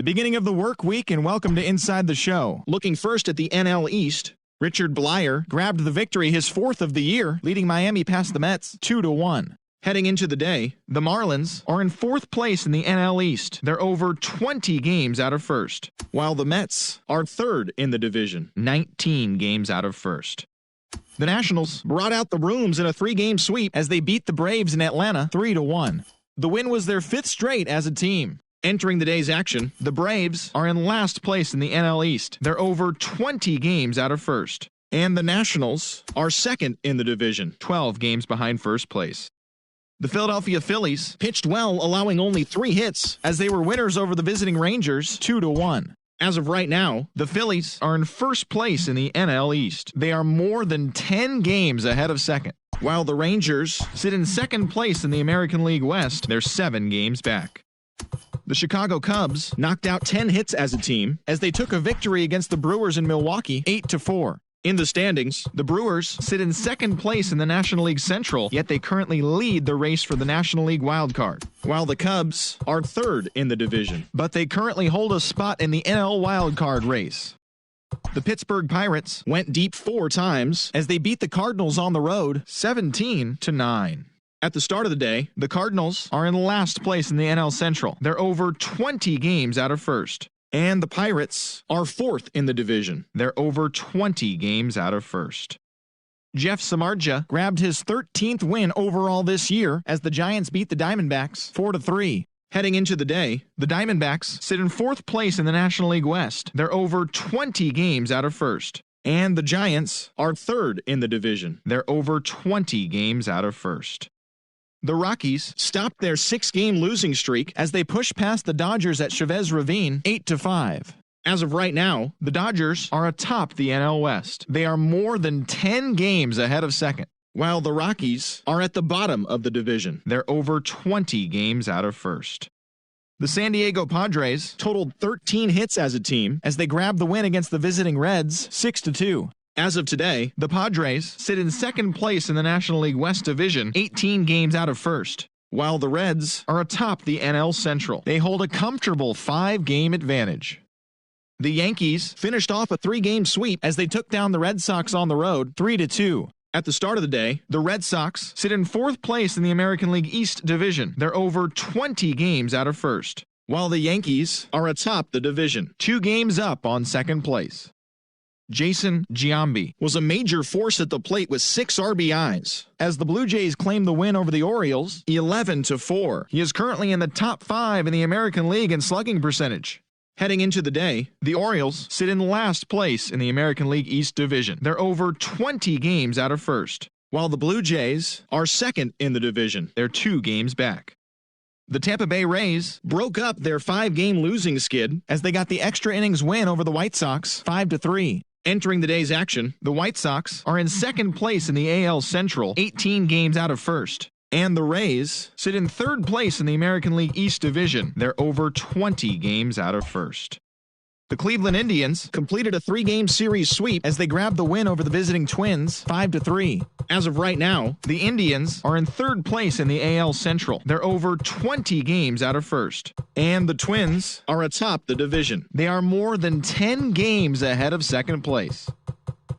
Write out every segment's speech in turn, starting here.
The beginning of the work week, and welcome to Inside the Show. Looking first at the NL East, Richard Blyer grabbed the victory, his fourth of the year, leading Miami past the Mets 2-1. Heading into the day, the Marlins are in fourth place in the NL East. They're over 20 games out of first, while the Mets are third in the division, 19 games out of first. The Nationals brought out the rooms in a three-game sweep as they beat the Braves in Atlanta 3-1. The win was their fifth straight as a team. Entering the day's action, the Braves are in last place in the NL East. They're over 20 games out of first. And the Nationals are second in the division, 12 games behind first place. The Philadelphia Phillies pitched well, allowing only 3 hits, as they were winners over the visiting Rangers 2-1. As of right now, the Phillies are in first place in the NL East. They are more than 10 games ahead of second, while the Rangers sit in second place in the American League West. They're 7 games back. The Chicago Cubs knocked out 10 hits as a team as they took a victory against the Brewers in Milwaukee 8-4. In the standings, the Brewers sit in second place in the National League Central, yet they currently lead the race for the National League wildcard, while the Cubs are third in the division, but they currently hold a spot in the NL wildcard race. The Pittsburgh Pirates went deep 4 times as they beat the Cardinals on the road 17-9. At the start of the day, the Cardinals are in last place in the NL Central. They're over 20 games out of first. And the Pirates are fourth in the division. They're over 20 games out of first. Jeff Samardzija grabbed his 13th win overall this year as the Giants beat the Diamondbacks 4-3. Heading into the day, the Diamondbacks sit in fourth place in the National League West. They're over 20 games out of first. And the Giants are third in the division. They're over 20 games out of first. The Rockies stopped their 6-game losing streak as they pushed past the Dodgers at Chavez Ravine 8-5. As of right now, the Dodgers are atop the NL West. They are more than 10 games ahead of second, while the Rockies are at the bottom of the division. They're over 20 games out of first. The San Diego Padres totaled 13 hits as a team as they grabbed the win against the visiting Reds 6-2. As of today, the Padres sit in second place in the National League West Division, 18 games out of first, while the Reds are atop the NL Central. They hold a comfortable 5-game advantage. The Yankees finished off a 3-game sweep as they took down the Red Sox on the road 3-2. At the start of the day, the Red Sox sit in fourth place in the American League East Division. They're over 20 games out of first, while the Yankees are atop the division, 2 games up on second place. Jason Giambi was a major force at the plate with 6 RBIs as the Blue Jays claimed the win over the Orioles 11-4. He is currently in the top 5 in the American League in slugging percentage. Heading into the day, the Orioles sit in last place in the American League East Division. They're over 20 games out of first, while the Blue Jays are second in the division. They're 2 games back. The Tampa Bay Rays broke up their 5-game losing skid as they got the extra innings win over the White Sox 5-3. Entering the day's action, the White Sox are in second place in the AL Central, 18 games out of first. And the Rays sit in third place in the American League East Division. They're over 20 games out of first. The Cleveland Indians completed a 3-game series sweep as they grabbed the win over the visiting Twins 5-3. As of right now, the Indians are in third place in the AL Central. They're over 20 games out of first. And the Twins are atop the division. They are more than 10 games ahead of second place.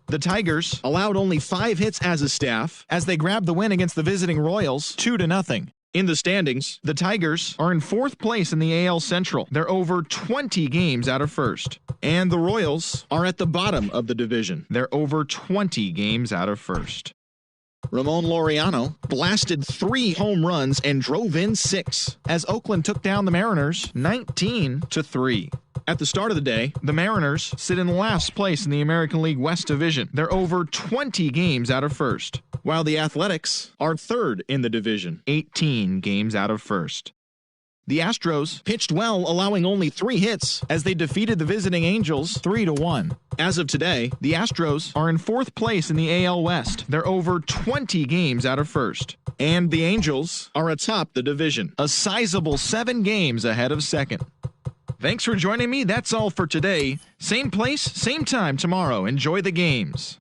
The Tigers allowed only 5 hits as a staff as they grabbed the win against the visiting Royals 2-0. In the standings, the Tigers are in fourth place in the AL Central. They're over 20 games out of first. And the Royals are at the bottom of the division. They're over 20 games out of first. Ramon Laureano blasted 3 home runs and drove in 6 as Oakland took down the Mariners 19-3. At the start of the day, the Mariners sit in last place in the American League West Division. They're over 20 games out of first, while the Athletics are third in the division, 18 games out of first. The Astros pitched well, allowing only 3 hits as they defeated the visiting Angels 3-1. As of today, the Astros are in fourth place in the AL West. They're over 20 games out of first. And the Angels are atop the division, a sizable 7 games ahead of second. Thanks for joining me. That's all for today. Same place, same time tomorrow. Enjoy the games.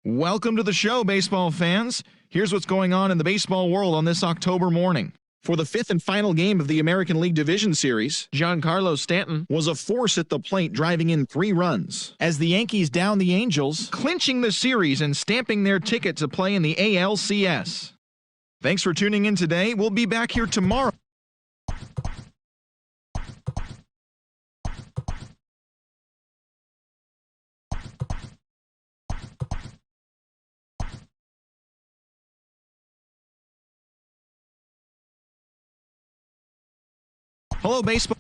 Welcome to the show, baseball fans. Here's what's going on in the baseball world on this October morning. For the fifth and final game of the American League Division Series, Giancarlo Stanton was a force at the plate, driving in 3 runs, as the Yankees downed the Angels, clinching the series and stamping their ticket to play in the ALCS. Thanks for tuning in today. We'll be back here tomorrow. Hello, baseball.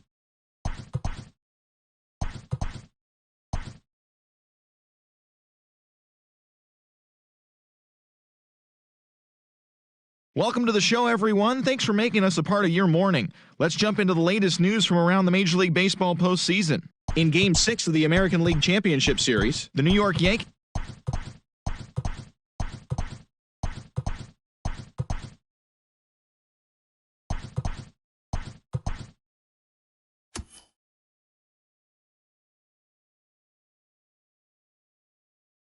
Welcome to the show, everyone. Thanks for making us a part of your morning. Let's jump into the latest news from around the Major League Baseball postseason. In Game 6 of the American League Championship Series, the New York Yankees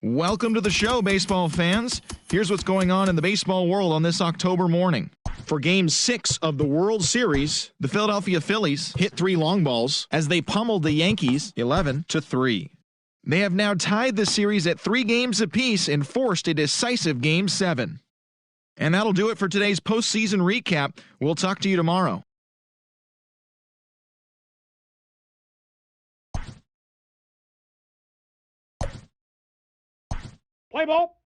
Welcome to the show, baseball fans. Here's what's going on in the baseball world on this October morning. For Game 6 of the World Series, the Philadelphia Phillies hit 3 long balls as they pummeled the Yankees 11-3. They have now tied the series at 3 games apiece and forced a decisive Game 7. And that'll do it for today's postseason recap. We'll talk to you tomorrow. Play ball.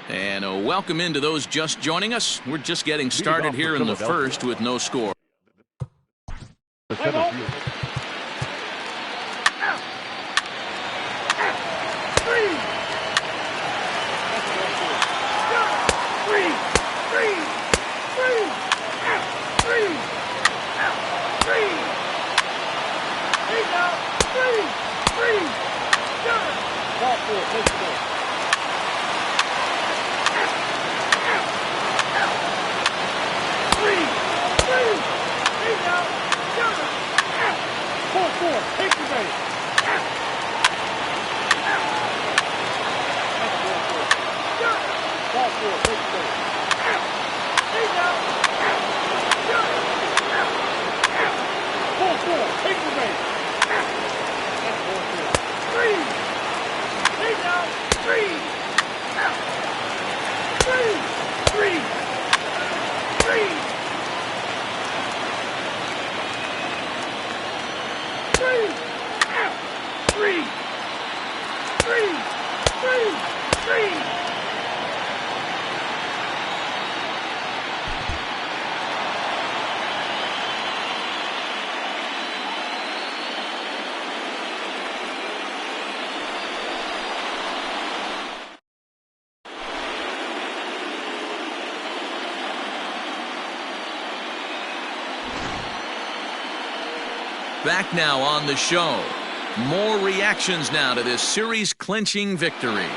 And a welcome into those just joining us. We're just getting started here in the first with no score. Take the base. Ball 4, take the base. Ball 4, take the base. That's ball 4. 3. Take out. 3. 3. 3. 3. 3. Back now on the show. More reactions now to this series-clinching victory.